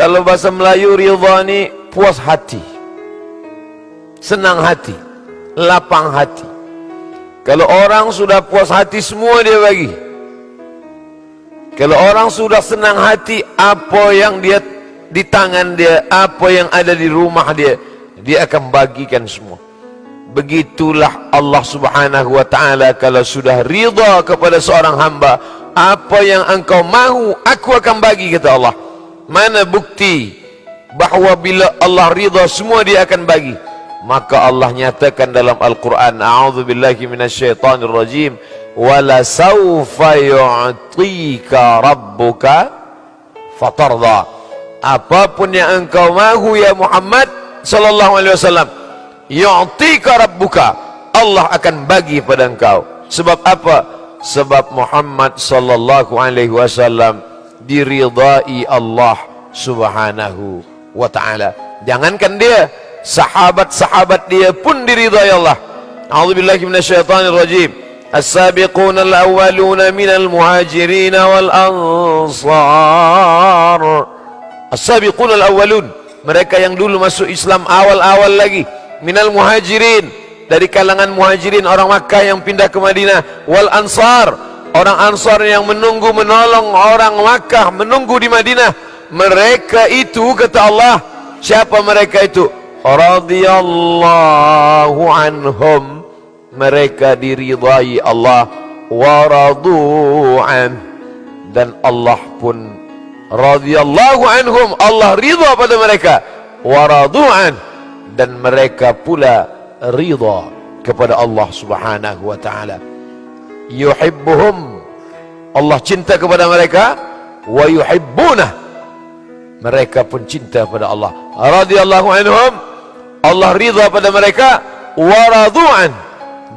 Kalau bahasa Melayu ridha ni puas hati, senang hati, lapang hati. Kalau orang sudah puas hati, semua dia bagi. Kalau orang sudah senang hati, apa yang dia di tangan dia, apa yang ada di rumah dia, dia akan bagikan semua. Begitulah Allah Subhanahu wa ta'ala. Kalau sudah ridha kepada seorang hamba, apa yang engkau mahu, aku akan bagi, kata Allah. Mana bukti bahawa bila Allah ridha, semua dia akan bagi? Maka Allah nyatakan dalam Al-Quran, a'udzubillahi minasyaitanir rajim, wala sawfa yu'tika rabbuka fatarda. Apapun yang engkau mahu ya Muhammad sallallahu alaihi wasallam, yu'tika rabbuka, Allah akan bagi pada engkau. Sebab apa? Sebab Muhammad sallallahu alaihi wasallam diridai Allah Subhanahu wa ta'ala. Jangankan dia, sahabat-sahabat dia pun diridai Allah. A'udzubillahi minasyaitanir rajim. As-sabiquna al-awwaluna minal muhajirin wal ansar. As-sabiquna al-awwalun, mereka yang dulu masuk Islam awal-awal lagi, minal muhajirin, dari kalangan muhajirin, orang Makkah yang pindah ke Madinah, wal ansar, orang Ansar yang menunggu menolong orang Makkah, menunggu di Madinah. Mereka itu, kata Allah, siapa mereka itu? Radhiyallahu anhum, mereka diridai Allah, wa radu'an, dan Allah pun radhiyallahu anhum, Allah ridha pada mereka, wa radu'an, dan mereka pula ridha kepada Allah Subhanahu wa ta'ala. Yuhibbuhum, Allah cinta kepada mereka, wa yuhibbunah, mereka pun cinta pada Allah. Radhiyallahu anhum, Allah ridha pada mereka, wa radu'an,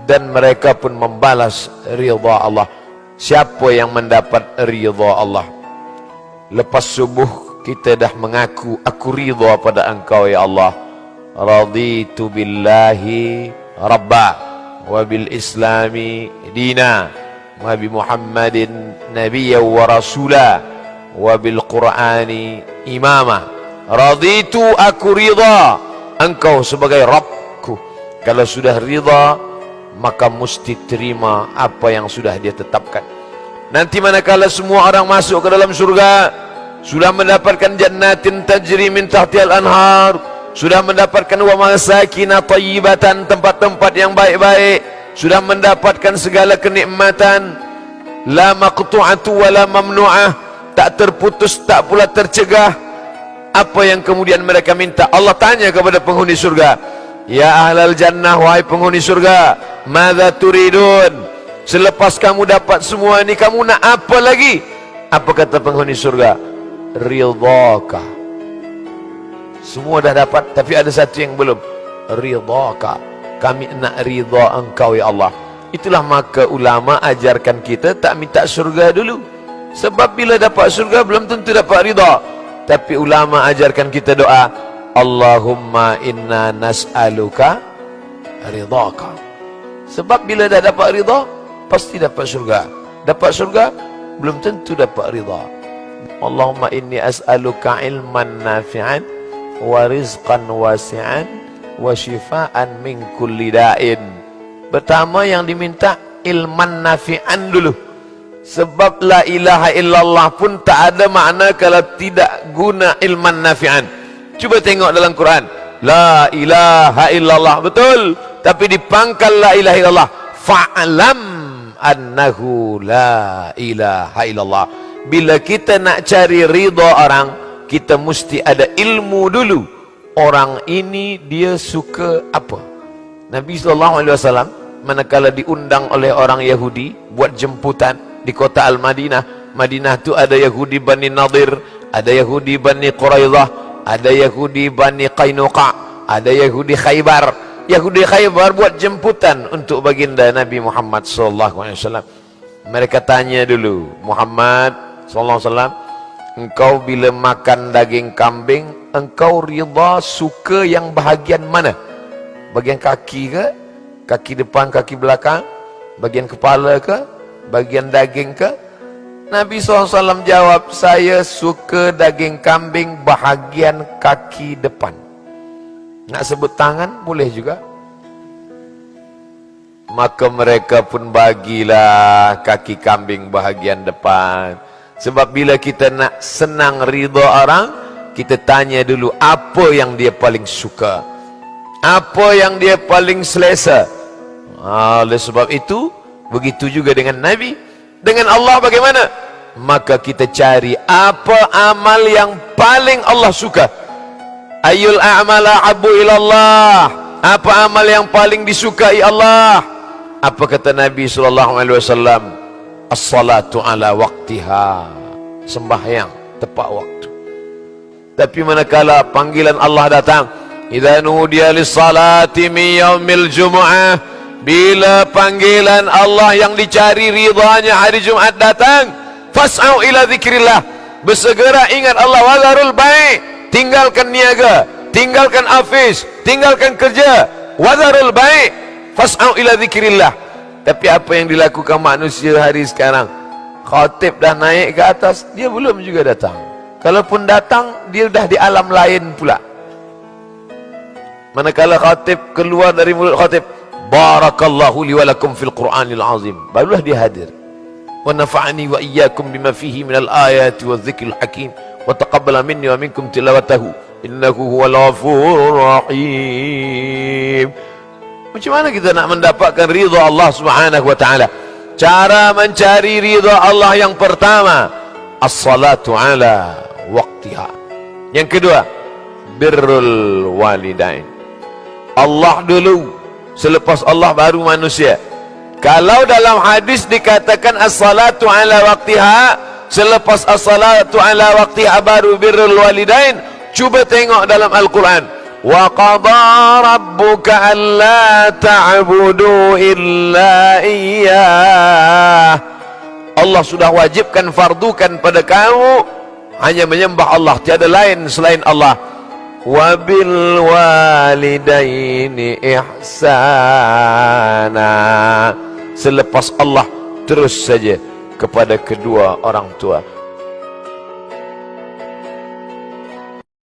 dan mereka pun membalas ridha Allah. Siapa yang mendapat ridha Allah? Lepas subuh kita dah mengaku, aku ridha pada engkau ya Allah. Raditu billahi rabba, wa bil islami dina, wa bi Muhammadin nabiyya wa rasula, wa bil qur'ani imama. Raditu, aku ridha engkau sebagai Rabbku. Kalau sudah ridha, maka mesti terima apa yang sudah dia tetapkan. Nanti manakala semua orang masuk ke dalam surga, sudah mendapatkan jannatin tajri min tahtihal anhar, sudah mendapatkan wa masakin thayyibatan, tempat-tempat yang baik-baik, sudah mendapatkan segala kenikmatan, la maqtu'atu wa la mamnu'ah, tak terputus tak pula tercegah. Apa yang kemudian mereka minta? Allah tanya kepada penghuni surga, ya ahlal jannah, wahai penghuni surga, madza turidun? Selepas kamu dapat semua ini, kamu nak apa lagi? Apa kata penghuni surga? Ridhaka. Semua dah dapat, tapi ada satu yang belum. Ridhaka, kami nak ridha engkau ya Allah. Itulah maka ulama ajarkan kita tak minta surga dulu. Sebab bila dapat surga belum tentu dapat ridha. Tapi ulama ajarkan kita doa, Allahumma inna nas'aluka ridhaka. Sebab bila dah dapat ridha, pasti dapat surga. Dapat surga belum tentu dapat ridha. Allahumma inni as'aluka ilman nafi'an wa rizqan wasi'an wa shifaan min kulli da'in. Pertama yang diminta ilman nafi'an dulu. Sebab la ilaha illallah pun tak ada makna kalau tidak guna ilman nafi'an. Cuba tengok dalam Quran, la ilaha illallah, betul, tapi dipangkal la ilaha illallah, fa'lam annahu la ilaha illallah. Bila kita nak cari ridha orang, kita mesti ada ilmu dulu. Orang ini dia suka apa? Nabi SAW manakala diundang oleh orang Yahudi buat jemputan di kota Al-Madinah. Madinah tu ada Yahudi Bani Nadir, ada Yahudi Bani Quraidah, ada Yahudi Bani Qainuqa, ada Yahudi Khaybar. Yahudi Khaybar buat jemputan untuk baginda Nabi Muhammad SAW. Mereka tanya dulu, Muhammad SAW, engkau bila makan daging kambing, engkau ridha suka yang bahagian mana? Bagian kaki ke? Kaki depan, kaki belakang? Bagian kepala ke? Bagian daging ke? Nabi SAW jawab, saya suka daging kambing bahagian kaki depan. Nak sebut tangan boleh juga. Maka mereka pun bagilah kaki kambing bahagian depan. Sebab bila kita nak senang ridha orang, kita tanya dulu apa yang dia paling suka, apa yang dia paling selesa. Oleh sebab itu, begitu juga dengan Nabi. Dengan Allah bagaimana? Maka kita cari apa amal yang paling Allah suka. Ayyul a'mala ahabbu ilallah. Apa amal yang paling disukai Allah? Apa kata Nabi SAW? As-salatu ala waqtiha. Sembahyang tepat waktu. Tapi manakala panggilan Allah datang, idza nudiya lis-salati min yaumil jumu'ah, bila panggilan Allah yang dicari ridhanya hari Jumat datang, fas'au ila dzikrillah, bersegera ingat Allah. Wazarul bai', tinggalkan niaga, tinggalkan afis, tinggalkan kerja. Wazarul bai', fas'au ila dzikrillah. Tapi apa yang dilakukan manusia hari sekarang? Khatib dah naik ke atas, dia belum juga datang. Kalaupun datang, dia dah di alam lain pula. Manakala khatib keluar dari mulut khatib, barakallahu li wa lakum fil Qur'anil azim, barulah dia hadir. Wa nafa'ani wa iyyakum bima fihi minal ayati wa dzikril hakim wa taqabbala minni wa minkum tilawatahu innahu huwal ghafurur rahim. Macam mana kita nak mendapatkan ridha Allah Subhanahu wa taala? Cara mencari ridha Allah yang pertama, as-salatu ala waqtiha. Yang kedua, birrul walidain. Allah dulu, selepas Allah baru manusia. Kalau dalam hadis dikatakan as-salatu ala waqtiha, selepas as-salatu ala waqtiha baru birrul walidain, cuba tengok dalam Al-Quran. Wa qada rabbuka alla ta'budu illa iyyah. Allah sudah wajibkan, fardukan pada kamu hanya menyembah Allah, tiada lain selain Allah. Wa bil walidaini ihsana. Selepas Allah terus saja kepada kedua orang tua.